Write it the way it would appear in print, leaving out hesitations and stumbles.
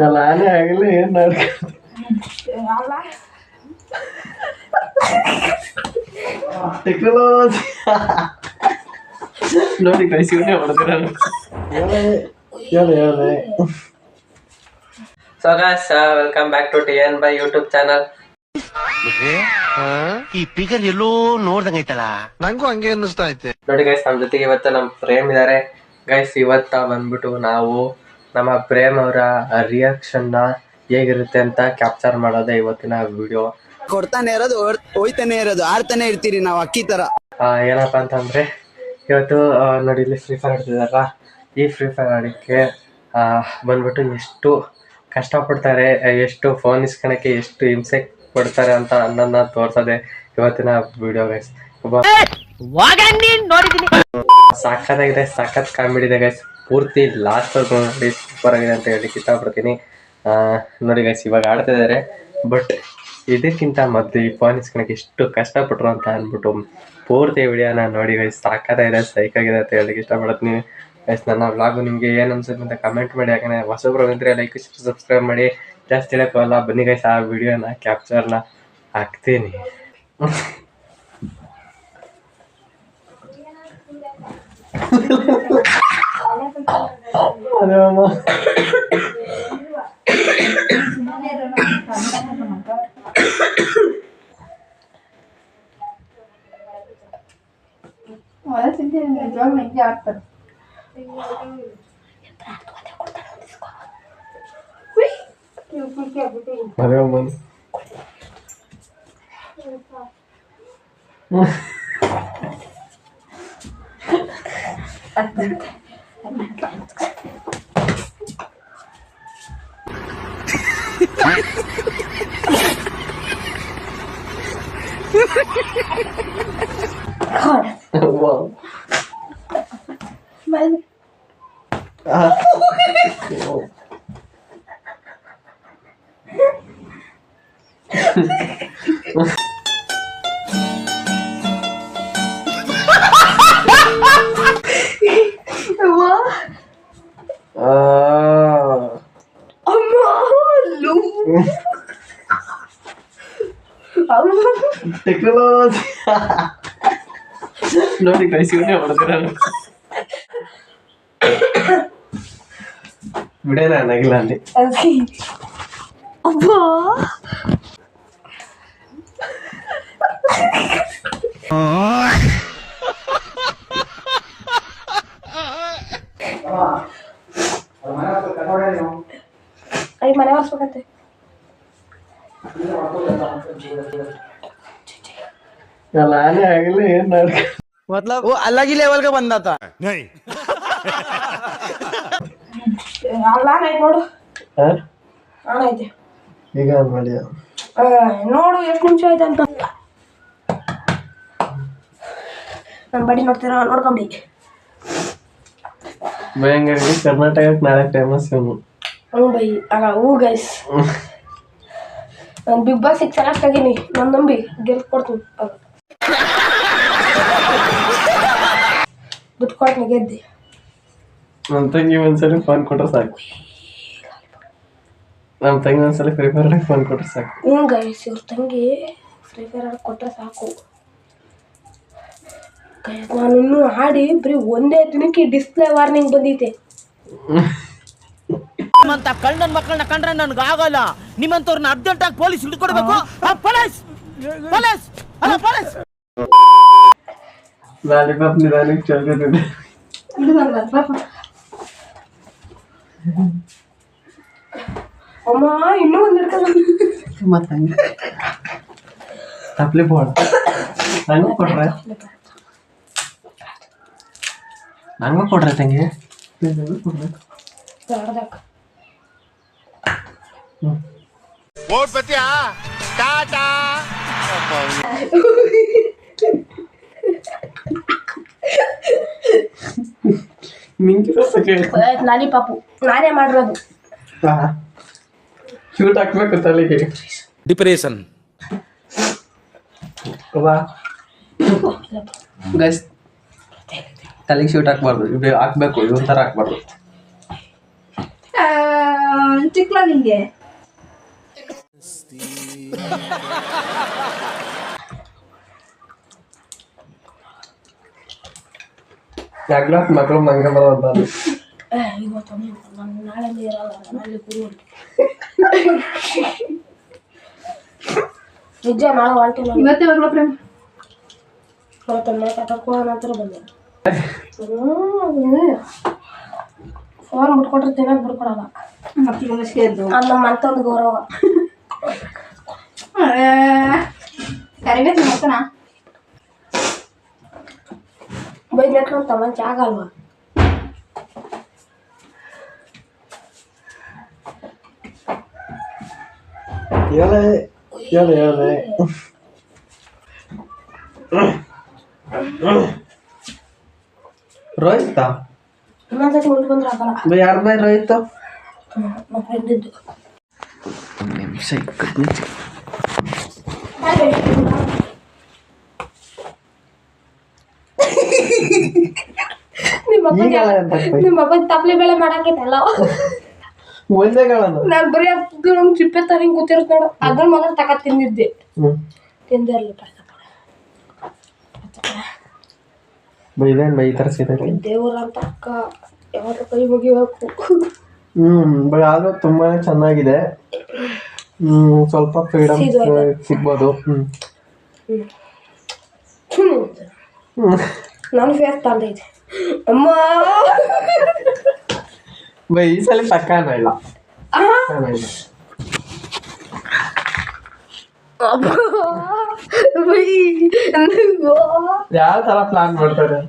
ನಾನೇ ಆಗಲಿ ಏನ್ ಟೆಕ್ನಾಲಜಿ ನೋಡಿ ಕಳಿಸಿವನೇ ಹೊಡೆದಿರ ಹೇಳ. So guys welcome back to TN by YouTube channel. ಈ ಪಿಗರ್ ಎಲ್ಲೋ ನೋಡ್ದಂಗೈತಲ್ಲ, ನಂಗೂ ಹಂಗೆ ಅನ್ನಿಸ್ತಾ ಐತೆ. ನೋಡಿ ಗೈಸ್, ನಮ್ ಜೊತೆಗೆ ಇವತ್ತು ನಮ್ ಪ್ರೇಮ್ ಇದಾರೆ ಗೈಸ್. ಇವತ್ತ ಬಂದ್ಬಿಟ್ಟು ನಾವು ನಮ್ಮ ಪ್ರೇಮ್ ಅವರ ರಿಯಾಕ್ಷನ್ ನ ಹೇಗಿರುತ್ತೆ ಅಂತ ಕ್ಯಾಪ್ಚರ್ ಮಾಡೋದೇ ಇವತ್ತಿನ ವಿಡಿಯೋ. ಕೊಡ್ತಾನೆ ಇರೋದು ಹೋಯ್ತಾನೆ ಇರೋದು, ಆಡ್ತಾನೆ ಇರ್ತೀರಿ ನಾವು ಅಕ್ಕಿ ತರ. ಏನಪ್ಪ ಅಂತಂದ್ರೆ ಇವತ್ತು ನೋಡಿ ಇಲ್ಲಿ ಫ್ರೀ ಫೈರ್ ಆಡ್ತಿದಾರಲ್ಲ, ಈ ಫ್ರೀ ಫೈರ್ ಆಡೋಕ್ಕೆ ಬಂದ್ಬಿಟ್ಟು ಎಷ್ಟು ಕಷ್ಟಪಡ್ತಾರೆ, ಎಷ್ಟು ಫೋನ್ ಇಸ್ಕೊಳಕ್ಕೆ ಎಷ್ಟು ಹಿಂಸೆ ಪಡ್ತಾರೆ ಅಂತ ಅನ್ನೋದನ್ನ ತೋರ್ಸೋದೆ ಇವತ್ತಿನ ವಿಡಿಯೋ ಗೈಸ್. ಸಖತ್ತಾಗಿದೆ, ಸಖತ್ ಕಾಮಿಡಿ ಇದೆ ಗೈಸ್. ಪೂರ್ತಿ ಲಾಸ್ಟ್ ನೋಡಿ ಸೂಪರ್ ಆಗಿದೆ ಅಂತ ಹೇಳಲಿಕ್ಕೆ ಇಷ್ಟಪಡ್ತೀನಿ. ನೋಡಿ ಗೈಸ್, ಇವಾಗ ಆಡ್ತಿದ್ದಾರೆ, ಬಟ್ ಇದಕ್ಕಿಂತ ಮೊದಲು ಈ ಫೋನ್ ಇಸ್ಕೊಳಕ್ಕೆ ಎಷ್ಟು ಕಷ್ಟಪಟ್ರು ಅಂತ ಅಂದ್ಬಿಟ್ಟು ಪೂರ್ತಿ ವಿಡಿಯೋನ ನೋಡಿ ಗೈಸ್. ಸಾಕಾಗಿದೆ, ಸೈಕಾಗಿದೆ ಅಂತ ಹೇಳಲಿಕ್ಕೆ ಇಷ್ಟಪಡ್ತೀನಿ ಗೈಸ್. ನನ್ನ ವ್ಲಾಗು ನಿಮಗೆ ಏನು ಅನ್ಸುತ್ತೆ ಅಂತ ಕಮೆಂಟ್ ಮಾಡಿ. ಯಾಕಂದರೆ ಹೊಸಬ್ರು ಅಂದರೆ ಲೈಕ್ ಸಬ್ಸ್ಕ್ರೈಬ್ ಮಾಡಿ. ಜಾಸ್ತಿ ಹೇಳೋಕ್ಕಲ್ಲ, ಬನ್ನಿ ಗೈಸ್ ಆ ವಿಡಿಯೋನ ಕ್ಯಾಪ್ಚರ್ನ ಹಾಕ್ತೀನಿ. ಅದೇಮ್ಮ ಆಡ್ತಾರೆ. Wow. Man. Oh. ಟೆಕ್ನಾಲಜಿ ನೋಡಿ ಕಳಿಸಿವನೇ ಹೊಡೆದಿರ ಬಿಡೇನ ನಗಿಲ್ಲ ಅಲ್ಲಿ. ಮನೆ ಹೊರ್ಸ್ಬೇಕಂತೆ. ನಾನೇ ಆಗಲಿ ಏನ್ मतलब वो अलग ही लेवल का बंदा था. नहीं ಅಲ್ಲ ನೈಟ್ ನೋಡು, ಆನ್ ಐತೆ ಈಗ ಮಾಡಿ ನೋಡು ಎಷ್ಟು ನಿಮಿಷ ಆಯ್ತು ಅಂತ. ನನ್ನ ಬಡಿ ನೋಡ್ತೀರಾ, ನೋಡ್ಕೊಂಡಿ. ಭಯಂಕರ ಕರ್ನಾಟಕಕ್ಕೆ ನಾಳೆ ಫೇಮಸ್ ಇವನು. ಹ್ಞೂ ಬೈ, ಅಲ್ಲ ಹೂ ಗೈಸ್. ನಾನು ಬಿಗ್ ಬಾಸ್ 6 ಸೆಲೆಕ್ಟ್ ಆಗೀನಿ, ನಾನು ನಂಬಿ ಗೆಲ್ಕೊಡ್ತೀನಿ. ದುಡ್ಡು ಕೊಡ್ತೀನಿ, ಗೆದ್ದಿ. ನಮ್ಮ ತಂಗಿ ಒಂದ್ಸಲಿ ಫೋನ್ ಕೊಟ್ರೆ ಸಾಕು. ನಮ್ಮ ತಂಗಿ ಒಂದ್ಸಲಿ ಫ್ರೀ ಫೈರ್ ಫೋನ್ ಕೊಟ್ರೆ ಸಾಕು. ಹ್ಞೂ ಗೈಸ್, ಇವ್ರ ತಂಗಿ ಫ್ರೀ ಫೈರ್ ಆಡಕ್ಕೆ ಕೊಟ್ಟರೆ ಸಾಕು ಗೈಸ್. ನಾನು ಇನ್ನೂ ಆಡಿ ಬರೀ ಒಂದೇ ದಿನಕ್ಕೆ ಡಿಸ್ಪ್ಲೇ ವಾರ್ನಿಂಗ್ ಬಂದೈತೆ. ನಿಮ್ಮಂತ ಕಳ್ಳನ ಮಕ್ಕಳನ್ನ ಕಂಡ್ರೆ ನನ್ಗೆ ಆಗಲ್ಲ. ನಿಮ್ಮಂತವ್ರನ್ನ ಅರ್ಜೆಂಟ್ ಆಗಿ ಪೊಲೀಸ್ ಹಿಡ್ಕೊಡ್ಬೇಕು. ಪೊಲೀಸ್ ಪೊಲೀಸ್ ಅಲ್ಲ ಪೊಲೀಸ್. ಲಾಲಿಪಾಪ್ ನಿಧಾನಕ್ಕೆ ಚಲ್ತಿದೆ. ಅಮ್ಮ ಇನ್ನೂ ಒಂದು ಹಿಡ್ಕೊಂಡು ಮತ್ತೆ ಹಂಗೆ ತಪ್ಪಲಿ ಬೋಳ ನಂಗೂ ಕೊಡ್ರೆ, ನಂಗೂ ಕೊಡ್ರೆ ತಂಗಿ. ಕೊಡ್ರೆ वोट बतिया टाटा ಲಾಲಿಪಾಪು ನಾನೇ ಮಾಡಿರೋದು. ಶೂಟ್ ಹಾಕ್ಬೇಕು ತಲೆಗೆ. ಡಿಪ್ರೆಷನ್ ಗೈಸ್, ತಲೆಗೆ ಶೂಟ್ ಹಾಕ್ಬಾರ್ದು, ಇದು ಹಾಕ್ಬೇಕು, ಇದೊಂಥರ ಹಾಕ್ಬಾರ್ದು. ಚಿಕ್ಲ ನಿಂಗೆ ಮಕ್ಕಳು ಮಂಗ ಬರೋದು ಇವತ್ತು ನಾನು ನಾಳೆ ಇರಲ್ಲ ನಾಳೆ ಗುರು ನಿಜ ನಾಳೆ ಹೊರಟಿಲ್ಲ ಇವತ್ತೇ ಹೋಗ್ಲ ಪ್ರೇಮ್ ಇವತ್ತೊಮ್ಮೆ ಕಟ್ಟಕೋಣ ಹತ್ರ ಬಂದೆ ಫೋನ್ ಬಿಟ್ಕೊಟ್ರೆ ತಿನ್ನಕ್ ಬಿಡ್ಕೊಡಲ್ಲ ನಮ್ಮ ಅಂತೊಂದು ಗೌರವ ಕರಿಬೇಕು ಮತ್ತನ ಬೈದ್ ನೆಟ್ಕೊಂತ ಮಂಚ ಆಗಲ್ವಾ ಹೇಳೆ ರೋಹಿತ ಇನ್ನೊಂದ್ಸತಿ ಉಂಟು ಬಂದ್ರೆ ಆಗಲ್ಲ ಯಾರ ಬೈ ರೋಹಿತ ನಮ್ಮ ಫ್ರೆಂಡ್ ಇದ್ದು ನಿಮ್ಮ ಅಪ್ಪ ತಪ್ಪಲೆ ಬೇಳೆ ಮಾಡಾಕೈತಲ್ಲ ಒಂದೇ ಗಾಳನು ನಾನು ಬರೀ ನಮ್ ಚಿಪ್ಪೆ ತರ ಹಿಂಗ್ ಕೂತಿರ್ತ ನೋಡು ಅದ್ರ ಮಗ ತಕ ತಿಂದಿದ್ದೆ ತಿಂದೇ ಇರ್ಲಿ ಬೈದೇನ್ ಬೈ ಈ ತರ ಸೀದಾ ದೇವ್ರ ಅಂತ ಅಕ್ಕ ಯಾವಾಗ ಕೈ ಮುಗಿಬೇಕು ಬೈ ಆದ್ರೂ ತುಂಬಾನೇ ಚೆನ್ನಾಗಿದೆ ಸ್ವಲ್ಪ ಫ್ರೀಡಮ್ ಸಿಗ್ಬೋದು ನನ್ನ ಫೇಸ್ ತಂದೈತೆ ಅಮ್ಮ ಬೈ ಈ ಸಲ ತಕ್ಕನ ಇಲ್ಲ ಯಾವ ತರ ಪ್ಲಾನ್ ಮಾಡ್ತಾರೆ